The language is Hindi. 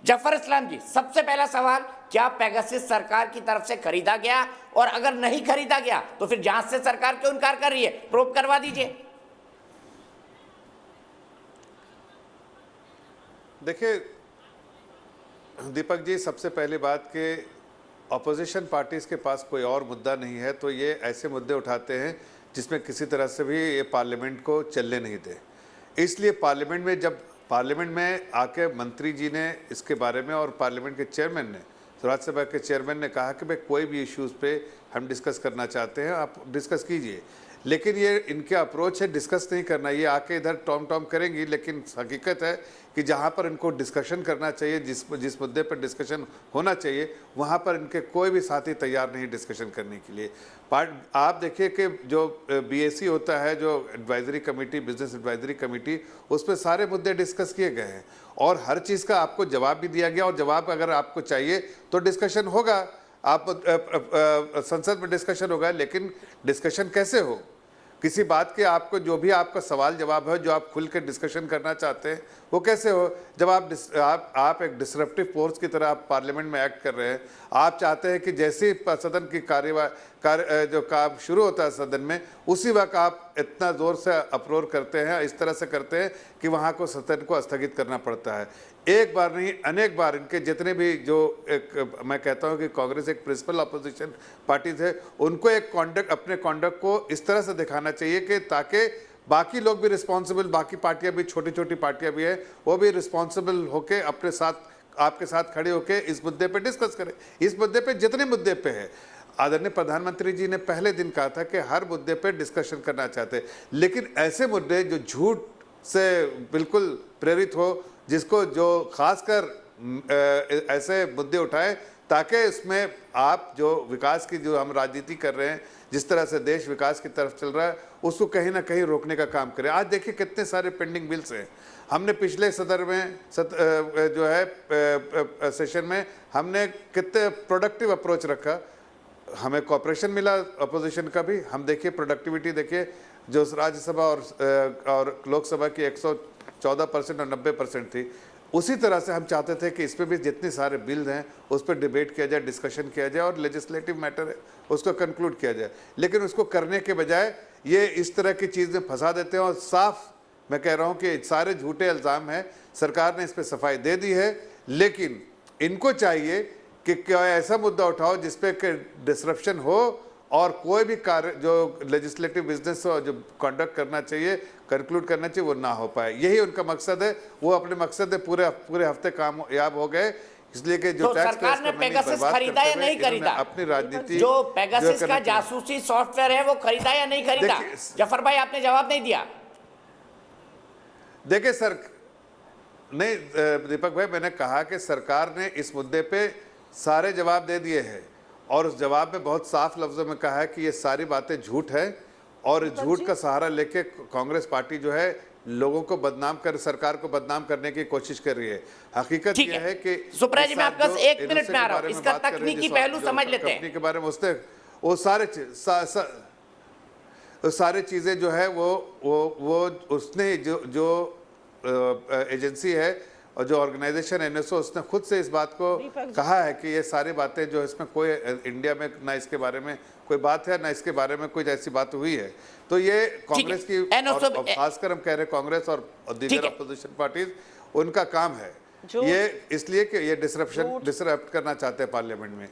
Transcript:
जफर इस्लाम जी, सबसे पहला सवाल, क्या पेगासस सरकार की तरफ से खरीदा गया, और अगर नहीं खरीदा गया तो फिर जांच से सरकार क्यों इनकार कर रही है? प्रूव करवा दीजिए। देखिए दीपक जी, सबसे पहली बात कि अपोजिशन पार्टीज़ के पास कोई और मुद्दा नहीं है, तो ये ऐसे मुद्दे उठाते हैं जिसमें किसी तरह से भी ये पार्लियामेंट को चलने नहीं दे। इसलिए पार्लियामेंट में जब पार्लियामेंट में आके मंत्री जी ने इसके बारे में, और पार्लियामेंट के चेयरमैन ने, राज्यसभा के चेयरमैन ने कहा कि भाई कोई भी इश्यूज़ पे हम डिस्कस करना चाहते हैं, आप डिस्कस कीजिए। लेकिन ये इनके अप्रोच है डिस्कस नहीं करना, ये आके इधर टॉम टॉम करेंगी। लेकिन हकीकत है कि जहाँ पर इनको डिस्कशन करना चाहिए, जिस मुद्दे पर डिस्कशन होना चाहिए, वहाँ पर इनके कोई भी साथी तैयार नहीं डिस्कशन करने के लिए। आप देखिए कि जो बीएसी होता है, जो advisory committee, business advisory committee, उस पर सारे मुद्दे डिस्कस किए गए हैं और हर चीज़ का आपको जवाब भी दिया गया। और जवाब अगर आपको चाहिए तो डिस्कशन होगा, आप संसद में डिस्कशन होगा। लेकिन डिस्कशन कैसे हो, किसी बात के आपको जो भी आपका सवाल जवाब है, जो आप खुल के डिस्कशन करना चाहते हैं, वो कैसे हो जब आप एक डिसरप्टिव फोर्स की तरह आप पार्लियामेंट में एक्ट कर रहे हैं। आप चाहते हैं कि जैसे ही सदन की जो काम शुरू होता है सदन में, उसी वक्त आप इतना ज़ोर से अप्रोर करते हैं, इस तरह से करते हैं कि वहाँ को सदन को स्थगित करना पड़ता है। एक बार नहीं, अनेक बार इनके जितने भी मैं कहता हूँ कि कांग्रेस एक प्रिंसिपल अपोजिशन पार्टीज है, उनको एक अपने कॉन्डक्ट को इस तरह से दिखाना चाहिए कि ताकि बाकी लोग भी रिस्पॉन्सिबल, बाकी पार्टियां भी, छोटी छोटी पार्टियां भी है, वो भी रिस्पॉन्सिबल होके अपने साथ, आपके साथ खड़े होके इस मुद्दे पे डिस्कस करें। इस मुद्दे पे जितने मुद्दे पे है, आदरणीय प्रधानमंत्री जी ने पहले दिन कहा था कि हर मुद्दे पे डिस्कशन करना चाहते हैं। लेकिन ऐसे मुद्दे जो झूठ से बिल्कुल प्रेरित हो, जिसको जो खासकर ऐसे मुद्दे उठाए ताकि इसमें आप जो विकास की जो हम राजनीति कर रहे हैं, जिस तरह से देश विकास की तरफ चल रहा है, उसको कहीं ना कहीं रोकने का काम करें। आज देखिए कितने सारे पेंडिंग बिल्स हैं। हमने पिछले सदर में जो है सेशन में हमने कितने प्रोडक्टिव अप्रोच रखा, हमें कॉपरेशन मिला अपोजिशन का भी। हम देखिए प्रोडक्टिविटी देखिए, जो राज्यसभा और लोकसभा की 114% और 90% थी, उसी तरह से हम चाहते थे कि इस पर भी जितने सारे बिल हैं उस पर डिबेट किया जाए, डिस्कशन किया जाए और लेजिस्लेटिव मैटर है उसको कंक्लूड किया जाए। लेकिन उसको करने के बजाय ये इस तरह की चीज़ में फंसा देते हैं। और साफ मैं कह रहा हूँ कि सारे झूठे इल्ज़ाम हैं, सरकार ने इस पर सफाई दे दी है। लेकिन इनको चाहिए कि क्या ऐसा मुद्दा उठाओ जिसपे डिसरप्शन हो और कोई भी कार्य जो लेजिस्लेटिव बिजनेस हो, जो कंडक्ट करना चाहिए, कंक्लूड करना चाहिए, वो ना हो पाए। यही उनका मकसद है। वो अपने मकसद में पूरे हफ्ते कामयाब हो गए। इसलिए कि जो तो सरकार ने पेगासस खरीदा या नहीं खरीदा, अपनी राजनीति, जो पेगासस का जासूसी सॉफ्टवेयर है वो खरीदा या नहीं खरीदा? जफर भाई आपने जवाब नहीं दिया। देखिए सर, नहीं दीपक भाई, मैंने कहा कि सरकार ने इस मुद्दे पे सारे जवाब दे दिए हैं और उस जवाब में बहुत साफ लफ्जों में कहा है कि ये सारी बातें झूठ है और झूठ का सहारा लेके कांग्रेस पार्टी जो है लोगों को बदनाम कर, सरकार को बदनाम करने की कोशिश कर रही है। हकीकत यह है कि सुप्रिया जी, मैं आपके पास 1 मिनट में आ रहा हूं, इसका तकनीकी पहलू समझ लेते हैं। कंपनी के बारे में उसने वो सारे चीजें जो है वो उसने जो एजेंसी है और जो ऑर्गेनाइजेशन एनएसओ, उसने खुद से इस बात को कहा है कि ये सारी बातें जो इसमें कोई इंडिया में ना इसके बारे में कोई बात है, ना इसके बारे में कोई ऐसी बात हुई है। तो ये कांग्रेस की, और खासकर हम कह रहे हैं कांग्रेस और दीगर अपोजिशन पार्टीज, उनका काम है ये, इसलिए कि ये डिसरप्ट करना चाहते हैं पार्लियामेंट में।